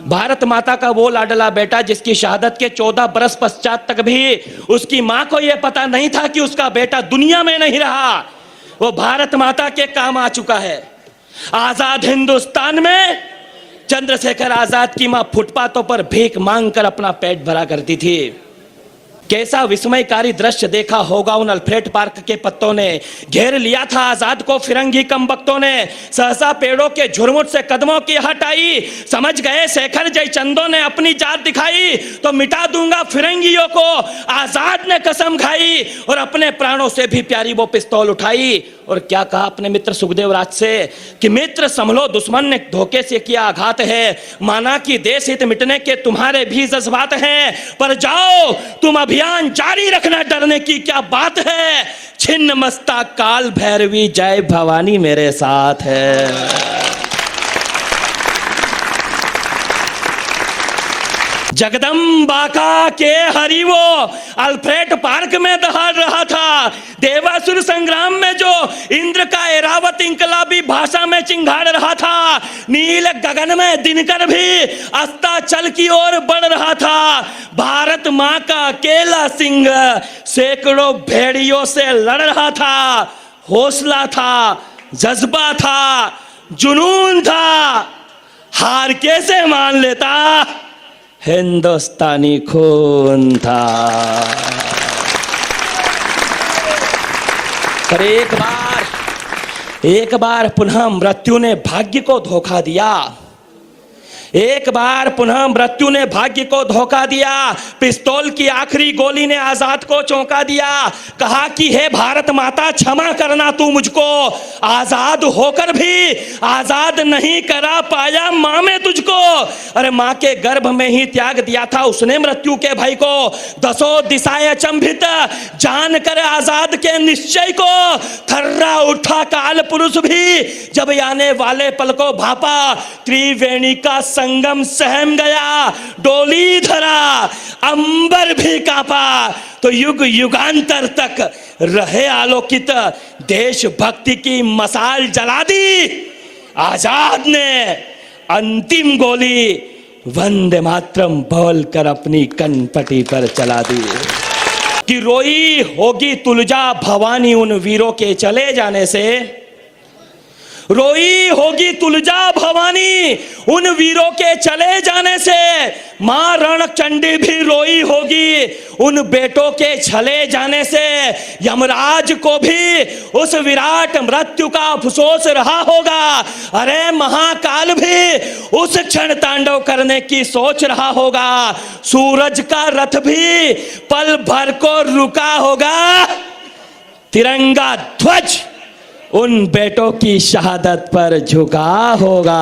भारत माता का वो लाडला बेटा जिसकी शहादत के 14 बरस पश्चात तक भी उसकी मां को यह पता नहीं था कि उसका बेटा दुनिया में नहीं रहा, वो भारत माता के काम आ चुका है। आजाद हिंदुस्तान में चंद्रशेखर आजाद की मां फुटपाथों पर भीख मांगकर अपना पेट भरा करती थी। कैसा विस्मयकारी दृश्य देखा होगा उन अल्फ्रेड पार्क के पत्तों ने। घेर लिया था आजाद को फिरंगी कमबख्तों ने, सहसा पेड़ों के झुरमुट से कदमों की हटाई। समझ गए शेखर जयचंदों ने अपनी जात दिखाई, तो मिटा दूंगा फिरंगियों को। आजाद ने कसम खाई और अपने प्राणों से भी प्यारी वो पिस्तौल उठाई। और क्या कहा अपने मित्र सुखदेव राज से कि मित्र संभलो, दुश्मन ने धोखे से किया आघात है। माना कि देश हित मिटने के तुम्हारे भी जज्बात हैं, पर जाओ तुम अभियान जारी रखना, डरने की क्या बात है। छिन्न मस्ता काल भैरवी जय भवानी मेरे साथ है। जगदम्बा का के हरिवो अल्फ्रेड पार्क में दहाड़ रहा था। देवासुर संग्राम में जो इंद्र का एरावत इंकलाबी भाषा में चिंगाड़ रहा था, नील गगन में दिनकर भी अस्ताचल की ओर बढ़ रहा था। भारत मां का अकेला सिंह सैकड़ों भेड़ियों से लड़ रहा था। हौसला था, जज्बा था, जुनून था, हार कैसे मान लेता, हिंदुस्तानी खून था। पर एक बार पुनः मृत्यु ने भाग्य को धोखा दिया। एक बार पुनः मृत्यु ने भाग्य को धोखा दिया। पिस्तौल की आखिरी गोली ने आजाद को चौंका दिया। कहा कि हे भारत माता क्षमा करना तू मुझको, आजाद होकर भी आजाद नहीं करा पाया मां में तुझको। अरे मां के गर्भ में ही त्याग दिया था उसने मृत्यु के भय को। दसों दिशाएं अचंभित जान कर आजाद के निश्चय को, थर्रा उठा काल पुरुष भी जब आने वाले पल को भापा। त्रिवेणी का संगम सहम गया, डोली धरा, अंबर भी कांपा, तो युग युगांतर तक रहे आलोकित। देशभक्ति की मसाल जला दी आजाद ने, अंतिम गोली वंदे मातरम बोलकर अपनी कनपटी पर चला दी। कि रोई होगी तुलजा भवानी उन वीरों के चले जाने से, रोई होगी तुलजा भवानी उन वीरों के चले जाने से। मां रणचंडी भी रोई होगी उन बेटों के चले जाने से। यमराज को भी उस विराट मृत्यु का अफसोस रहा होगा। अरे महाकाल भी उस क्षण तांडव करने की सोच रहा होगा। सूरज का रथ भी पल भर को रुका होगा। तिरंगा ध्वज उन बेटों की शहादत पर झुका होगा।